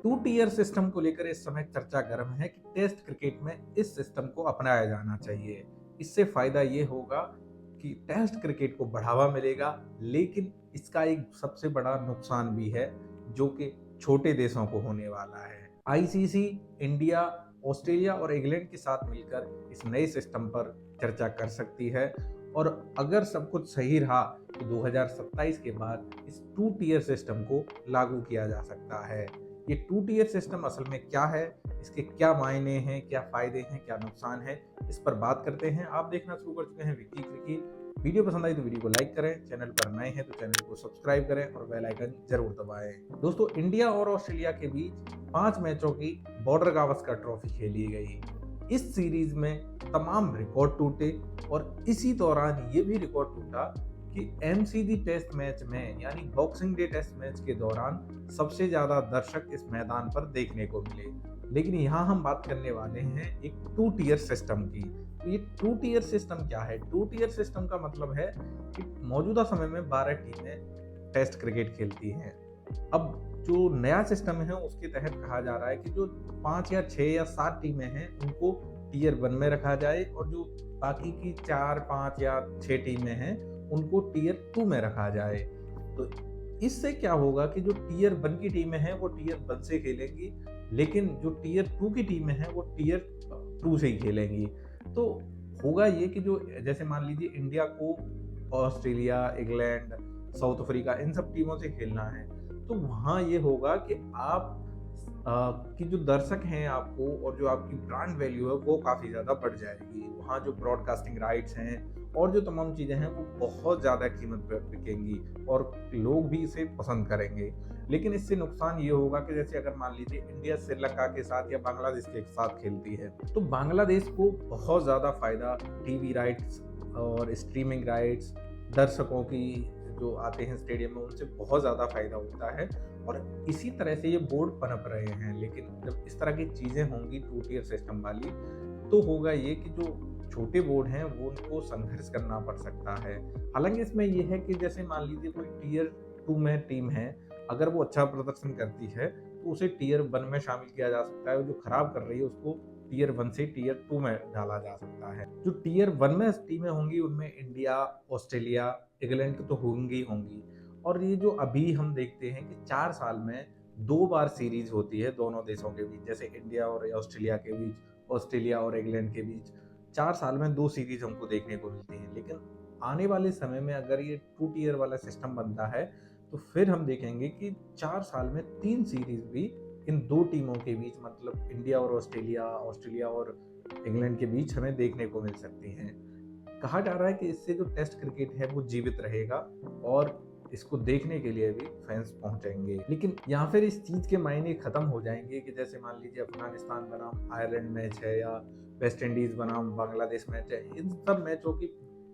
Two tier system को लेकर इस समय चर्चा गर्म है कि टेस्ट क्रिकेट में इस सिस्टम को अपनाया जाना चाहिए। इससे फायदा ये होगा कि टेस्ट क्रिकेट को बढ़ावा मिलेगा, लेकिन इसका एक सबसे बड़ा नुकसान भी है जो कि छोटे देशों को होने वाला है। आईसीसी इंडिया, ऑस्ट्रेलिया और इंग्लैंड के साथ मिलकर इस नए सिस्टम पर चर्चा कर सकती है और अगर सब कुछ सही रहा तो 2027 के बाद इस टू टीयर सिस्टम को लागू किया जा सकता है। ये टू टीयर सिस्टम असल में क्या है, इसके क्या मायने हैं, क्या फायदे हैं, क्या नुकसान है, इस पर बात करते हैं। आप देखना शुरू कर चुके हैं विक्की क्रिकेट। वीडियो पसंद आई तो वीडियो को लाइक करें, चैनल पर नए हैं तो चैनल को सब्सक्राइब करें और बेल आइकन जरूर दबाएं। दोस्तों, इंडिया और ऑस्ट्रेलिया के बीच 5 मैचों की बॉर्डर गावस्कर ट्रॉफी खेली गई। इस सीरीज में तमाम रिकॉर्ड टूटे और इसी दौरान ये भी रिकॉर्ड टूटा कि एमसीजी टेस्ट मैच में यानी बॉक्सिंग डे टेस्ट मैच के दौरान सबसे ज्यादा दर्शक इस मैदान पर देखने को मिले। लेकिन यहाँ हम बात करने वाले हैं एक टू टीयर सिस्टम की। तो ये टू टीयर सिस्टम क्या है? टू टीयर सिस्टम का मतलब है कि मौजूदा समय में 12 टीमें टेस्ट क्रिकेट खेलती हैं। अब जो नया सिस्टम है उसके तहत कहा जा रहा है कि जो 5 या 6 या 7 टीमें हैं उनको टीयर 1 में रखा जाए और जो बाकी की 4, 5 या 6 टीमें हैं उनको टीयर 2 में रखा जाए। तो इससे क्या होगा कि जो टीयर 1 की टीमें हैं वो टीयर 1 से खेलेंगी, लेकिन जो टीयर 2 की टीमें हैं वो टीयर 2 से ही खेलेंगी। तो होगा ये कि जो जैसे मान लीजिए इंडिया को Australia, England, south Africa in सब टीमों से खेलना है, तो वहाँ ये होगा कि आप कि जो दर्शक हैं आपको और जो आपकी ब्रांड वैल्यू है वो काफ़ी ज़्यादा बढ़ जाएगी। वहाँ जो ब्रॉडकास्टिंग राइट्स हैं और जो तमाम चीज़ें हैं वो बहुत ज़्यादा कीमत पर बिकेंगी और लोग भी इसे पसंद करेंगे। लेकिन इससे नुकसान ये होगा कि जैसे अगर मान लीजिए इंडिया श्रीलंका के साथ या बांग्लादेश के साथ खेलती है तो बांग्लादेश को बहुत ज़्यादा फायदा टीवी राइट्स और स्ट्रीमिंग राइट्स, दर्शकों की जो आते हैं स्टेडियम में उनसे बहुत ज़्यादा फायदा होता है और इसी तरह से ये बोर्ड पनप रहे हैं। लेकिन जब इस तरह की चीज़ें होंगी टू टीयर सिस्टम वाली, तो होगा ये कि जो छोटे बोर्ड हैं वो उनको संघर्ष करना पड़ सकता है। हालांकि इसमें ये है कि जैसे मान लीजिए कोई टीयर 2 में टीम है, अगर वो अच्छा प्रदर्शन करती है तो उसे टीयर 1 में शामिल किया जा सकता है और जो खराब कर रही है उसको टीयर 1 से टीयर 2 में डाला जा सकता है। जो टीयर 1 में टीमें होंगी उनमें इंडिया, ऑस्ट्रेलिया, इंग्लैंड तो होंगी होंगी और ये जो अभी हम देखते हैं कि 4 साल में 2 बार सीरीज होती है दोनों देशों के बीच, जैसे इंडिया और ऑस्ट्रेलिया के बीच, ऑस्ट्रेलिया और इंग्लैंड के बीच 4 साल में 2 सीरीज हमको देखने को मिलती हैं। लेकिन आने वाले समय में अगर ये टू टीयर वाला सिस्टम बनता है तो फिर हम देखेंगे कि 4 साल में 3 सीरीज भी इन 2 टीमों के बीच, मतलब इंडिया और ऑस्ट्रेलिया, ऑस्ट्रेलिया और इंग्लैंड के बीच हमें देखने को मिल सकती हैं। कहा जा रहा है कि इससे जो टेस्ट क्रिकेट है वो जीवित रहेगा और इसको देखने के लिए भी फैंस पहुंचेंगे। लेकिन यहाँ फिर इस चीज़ के मायने खत्म हो जाएंगे कि जैसे मान लीजिए अफगानिस्तान बनाम आयरलैंड मैच है या वेस्ट इंडीज बनाम बांग्लादेश मैच है, इन सब मैचों की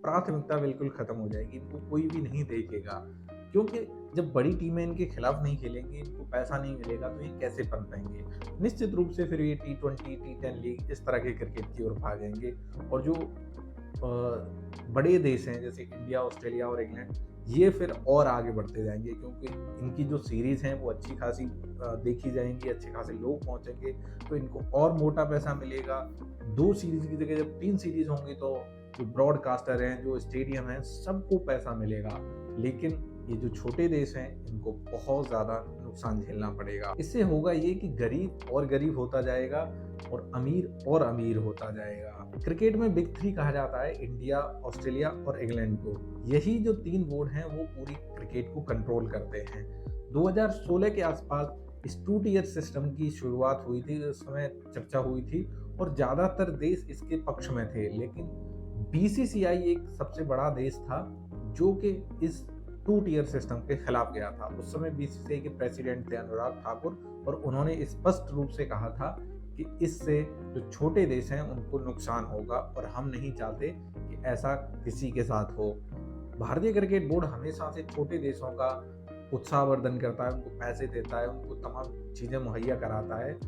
प्राथमिकता बिल्कुल खत्म हो जाएगी। इनको कोई भी नहीं देखेगा क्योंकि जब बड़ी टीमें इनके खिलाफ नहीं खेलेंगी, इनको पैसा नहीं मिलेगा तो ये कैसे बन पाएंगे। निश्चित रूप से फिर ये T20, T10 लीग इस तरह के क्रिकेट की ओर भागेंगे और जो बड़े देश हैं जैसे इंडिया, ऑस्ट्रेलिया और इंग्लैंड, ये फिर और आगे बढ़ते जाएंगे क्योंकि इनकी जो सीरीज हैं वो अच्छी खासी देखी जाएंगी, अच्छे खासे लोग पहुंचेंगे तो इनको और मोटा पैसा मिलेगा। 2 सीरीज की जगह जब 3 सीरीज होंगी तो जो ब्रॉडकास्टर हैं, जो स्टेडियम हैं, सबको पैसा मिलेगा। लेकिन ये जो छोटे देश हैं इनको बहुत ज़्यादा नुकसान झेलना पड़ेगा। इससे होगा ये कि गरीब और गरीब होता जाएगा और अमीर होता जाएगा। क्रिकेट में बिग 3 कहा जाता है इंडिया, ऑस्ट्रेलिया और इंग्लैंड को। यही जो 3 बोर्ड हैं वो पूरी क्रिकेट को कंट्रोल करते हैं। 2016 के आसपास इस टू टीयर सिस्टम की शुरुआत हुई थी, उस समय चर्चा हुई थी और ज़्यादातर देश इसके पक्ष में थे। लेकिन बीसीसीआई एक सबसे बड़ा देश था जो कि इस टू टीयर सिस्टम के खिलाफ गया था। उस समय बीसीसीआई के प्रेसिडेंट थे अनुराग ठाकुर और उन्होंने स्पष्ट रूप से कहा था कि इससे जो छोटे देश हैं उनको नुकसान होगा और हम नहीं चाहते कि ऐसा किसी के साथ हो। भारतीय क्रिकेट बोर्ड हमेशा से छोटे देशों का उत्साहवर्धन करता है, उनको पैसे देता है, उनको तमाम चीज़ें मुहैया कराता है।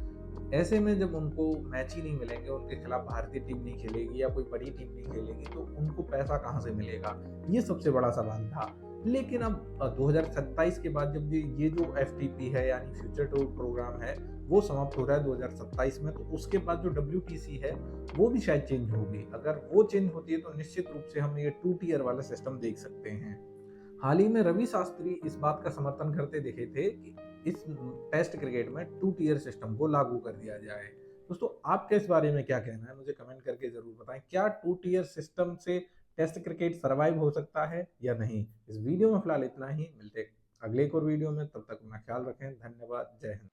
ऐसे में जब उनको मैच ही नहीं मिलेंगे, उनके खिलाफ भारतीय टीम नहीं खेलेगी या कोई बड़ी टीम नहीं खेलेगी तो उनको पैसा कहाँ से मिलेगा, ये सबसे बड़ा सवाल था। लेकिन अब 2027 के बाद जब ये जो एफटीपी है यानी फ्यूचर टूर प्रोग्राम है वो समाप्त हो रहा है 2027 में, तो उसके बाद जो डब्ल्यूटीसी है वो भी शायद चेंज होगी। अगर वो चेंज होती है तो निश्चित रूप से हम ये 2 टियर वाला सिस्टम देख सकते हैं। हाल ही में रवि शास्त्री इस बात का समर्थन करते दिखे थे कि इस टेस्ट क्रिकेट में 2 टियर सिस्टम को लागू कर दिया जाए। दोस्तों आपका इस बारे में क्या कहना है, मुझे कमेंट करके जरूर बताएं। क्या 2 टियर सिस्टम से टेस्ट क्रिकेट सर्वाइव हो सकता है या नहीं? इस वीडियो में फिलहाल इतना ही, मिलते हैं अगले एक और वीडियो में। तब तक अपना ख्याल रखें। धन्यवाद। जय हिंद।